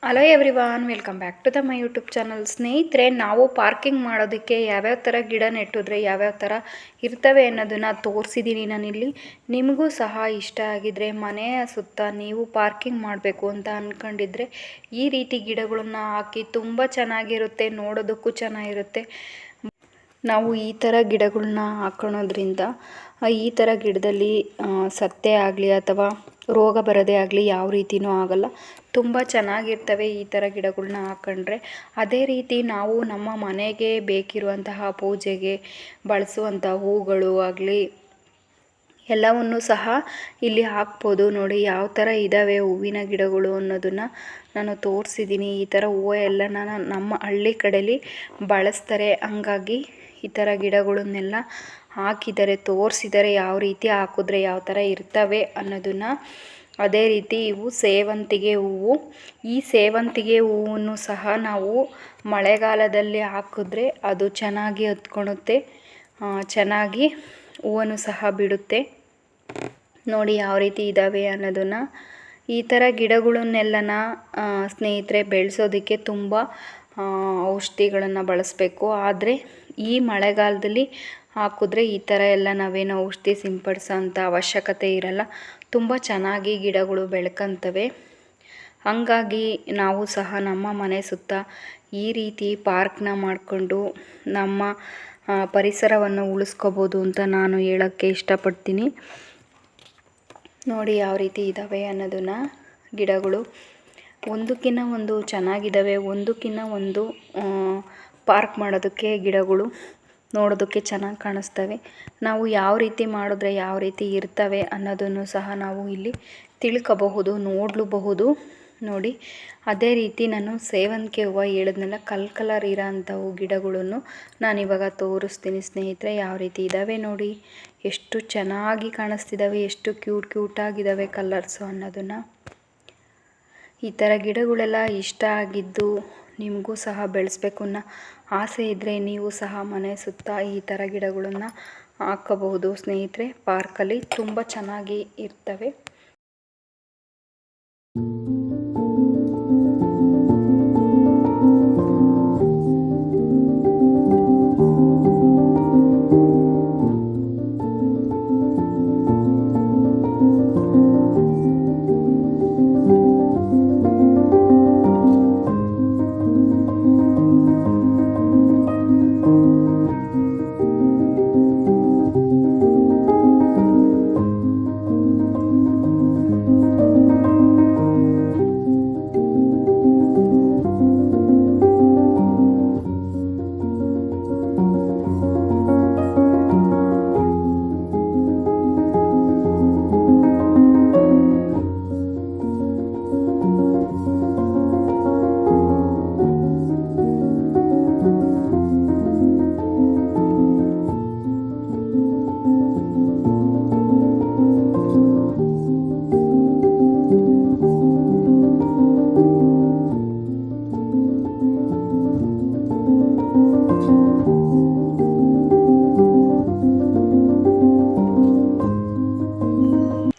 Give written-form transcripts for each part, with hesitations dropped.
Hello everyone, welcome back to my YouTube channel. ಸ್ನೇಹಿತರೆ, ನಾವು parking ಮಾಡೋದಕ್ಕೆ ಯಾವ್ಯಾವ ಥರ ಗಿಡ ನೆಟ್ಟಿದ್ರೆ ಯಾವ್ಯಾವ ಥರ ಇರ್ತವೆ ಅನ್ನೋದನ್ನು ತೋರಿಸಿದ್ದೀನಿ ನಾನಿಲ್ಲಿ. ನಿಮಗೂ ಸಹ ಇಷ್ಟ ಆಗಿದ್ದರೆ ಮನೆಯ ಸುತ್ತ ನೀವು ಪಾರ್ಕಿಂಗ್ ಮಾಡಬೇಕು ಅಂತ ಅಂದ್ಕೊಂಡಿದ್ರೆ ಈ ರೀತಿ ಗಿಡಗಳನ್ನ ಹಾಕಿ ತುಂಬ ಚೆನ್ನಾಗಿರುತ್ತೆ, ನೋಡೋದಕ್ಕೂ ಚೆನ್ನಾಗಿರುತ್ತೆ. ನಾವು ಈ ಥರ ಗಿಡಗಳನ್ನ ಹಾಕೊಳ್ಳೋದ್ರಿಂದ ಈ ಥರ ಗಿಡದಲ್ಲಿ ಸತ್ತೆ ಆಗಲಿ ಅಥವಾ ರೋಗ ಬರೋದೇ ಆಗಲಿ ಯಾವ ರೀತಿಯೂ ಆಗಲ್ಲ. ತುಂಬ ಚೆನ್ನಾಗಿರ್ತವೆ ಈ ಥರ ಗಿಡಗಳನ್ನ ಹಾಕೊಂಡ್ರೆ. ಅದೇ ರೀತಿ ನಾವು ನಮ್ಮ ಮನೆಗೆ ಬೇಕಿರುವಂತಹ ಪೂಜೆಗೆ ಬಳಸುವಂಥ ಹೂಗಳು ಆಗಲಿ ಎಲ್ಲವನ್ನು ಸಹ ಇಲ್ಲಿ ಹಾಕ್ಬೋದು. ನೋಡಿ ಯಾವ ಥರ ಇದ್ದಾವೆ ಹೂವಿನ ಗಿಡಗಳು ಅನ್ನೋದನ್ನು ನಾನು ತೋರಿಸಿದ್ದೀನಿ. ಈ ಥರ ಹೂವು ಎಲ್ಲ ನಮ್ಮ ಹಳ್ಳಿ ಕಡೆಯಲ್ಲಿ ಬಳಸ್ತಾರೆ. ಹಂಗಾಗಿ ಈ ಥರ ಗಿಡಗಳನ್ನೆಲ್ಲ ಹಾಕಿದ್ದಾರೆ, ತೋರಿಸಿದ್ದಾರೆ ಯಾವ ರೀತಿ ಹಾಕಿದ್ರೆ ಯಾವ ಥರ ಇರ್ತವೆ ಅನ್ನೋದನ್ನು. ಅದೇ ರೀತಿ ಇವು ಸೇವಂತಿಗೆ ಹೂವು. ಈ ಸೇವಂತಿಗೆ ಹೂವನ್ನು ಸಹ ನಾವು ಮಳೆಗಾಲದಲ್ಲಿ ಹಾಕಿದ್ರೆ ಅದು ಚೆನ್ನಾಗಿ ಹತ್ಕೊಳುತ್ತೆ, ಚೆನ್ನಾಗಿ ಹೂವನ್ನು ಸಹ ಬಿಡುತ್ತೆ. ನೋಡಿ ಯಾವ ರೀತಿ ಇದ್ದಾವೆ ಅನ್ನೋದನ್ನು. ಈ ಥರ ಗಿಡಗಳನ್ನೆಲ್ಲನ ಸ್ನೇಹಿತರೆ ಬೆಳೆಸೋದಕ್ಕೆ ತುಂಬ ಔಷಧಿಗಳನ್ನು ಬಳಸಬೇಕು. ಆದರೆ ಈ ಮಳೆಗಾಲದಲ್ಲಿ ಹಾಕಿದ್ರೆ ಈ ಥರ ಎಲ್ಲ ನಾವೇನು ಔಷಧಿ ಸಿಂಪಡಿಸೋಂಥ ಅವಶ್ಯಕತೆ ಇರಲ್ಲ. ತುಂಬ ಚೆನ್ನಾಗಿ ಗಿಡಗಳು ಬೆಳ್ಕೊಂತವೆ. ಹಾಗಾಗಿ ನಾವು ಸಹ ನಮ್ಮ ಮನೆ ಸುತ್ತ ಈ ರೀತಿ ಪಾರ್ಕ್ನ ಮಾಡಿಕೊಂಡು ನಮ್ಮ ಪರಿಸರವನ್ನು ಉಳಿಸ್ಕೋಬೋದು ಅಂತ ನಾನು ಹೇಳೋಕ್ಕೆ ಇಷ್ಟಪಡ್ತೀನಿ. ನೋಡಿ ಯಾವ ರೀತಿ ಇದ್ದಾವೆ ಅನ್ನೋದನ್ನು. ಗಿಡಗಳು ಒಂದಕ್ಕಿಂತ ಒಂದು ಚೆನ್ನಾಗಿದ್ದಾವೆ, ಒಂದಕ್ಕಿಂತ ಒಂದು ಪಾರ್ಕ್ ಮಾಡೋದಕ್ಕೆ ಗಿಡಗಳು ನೋಡೋದಕ್ಕೆ ಚೆನ್ನಾಗಿ ಕಾಣಿಸ್ತವೆ. ನಾವು ಯಾವ ರೀತಿ ಮಾಡಿದ್ರೆ ಯಾವ ರೀತಿ ಇರ್ತವೆ ಅನ್ನೋದನ್ನು ಸಹ ನಾವು ಇಲ್ಲಿ ತಿಳ್ಕೋಬಹುದು, ನೋಡಲೂಬಹುದು. ನೋಡಿ ಅದೇ ರೀತಿ ನಾನು ಸೇವಂತಿಗೆ ಹೂವು ಹೇಳಿದ್ನಲ್ಲ, ಕಲರ್ ಇರೋ ಅಂಥವು ಗಿಡಗಳನ್ನು ನಾನಿವಾಗ ತೋರಿಸ್ತೀನಿ ಸ್ನೇಹಿತರೆ. ಯಾವ ರೀತಿ ಇದ್ದಾವೆ ನೋಡಿ, ಎಷ್ಟು ಚೆನ್ನಾಗಿ ಕಾಣಿಸ್ತಿದ್ದಾವೆ, ಎಷ್ಟು ಕ್ಯೂಟಾಗಿದ್ದಾವೆ ಕಲರ್ಸು ಅನ್ನೋದನ್ನು. ಈ ಥರ ಗಿಡಗಳೆಲ್ಲ ಇಷ್ಟ ಆಗಿದ್ದು ನಿಮಗೂ ಸಹ ಬೆಳೆಸ್ಬೇಕು ಅನ್ನೋ ಆಸೆ ಇದ್ದರೆ ನೀವು ಸಹ ಮನೆ ಸುತ್ತ ಈ ಥರ ಗಿಡಗಳನ್ನು ಹಾಕಬಹುದು ಸ್ನೇಹಿತರೆ. ಪಾರ್ಕಲ್ಲಿ ತುಂಬ ಚೆನ್ನಾಗಿ ಇರ್ತವೆ.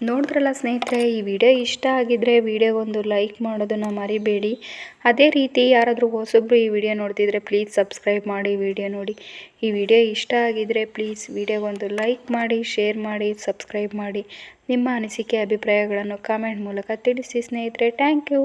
ನೋಡಿದ್ರಲ್ಲ ಸ್ನೇಹಿತರೆ, ಈ ವಿಡಿಯೋ ಇಷ್ಟ ಆಗಿದ್ದರೆ ವಿಡಿಯೋಗೊಂದು ಲೈಕ್ ಮಾಡೋದನ್ನು ಮರಿಬೇಡಿ. ಅದೇ ರೀತಿ ಯಾರಾದರೂ ಹೊಸಬ್ರು ಈ ವಿಡಿಯೋ ನೋಡ್ತಿದ್ರೆ ಪ್ಲೀಸ್ ಸಬ್ಸ್ಕ್ರೈಬ್ ಮಾಡಿ ವಿಡಿಯೋ ನೋಡಿ. ಈ ವಿಡಿಯೋ ಇಷ್ಟ ಆಗಿದ್ದರೆ ಪ್ಲೀಸ್ ವಿಡಿಯೋಗೊಂದು ಲೈಕ್ ಮಾಡಿ, ಶೇರ್ ಮಾಡಿ, ಸಬ್ಸ್ಕ್ರೈಬ್ ಮಾಡಿ. ನಿಮ್ಮ ಅನಿಸಿಕೆ ಅಭಿಪ್ರಾಯಗಳನ್ನು ಕಾಮೆಂಟ್ ಮೂಲಕ ತಿಳಿಸಿ ಸ್ನೇಹಿತರೆ. Thank you.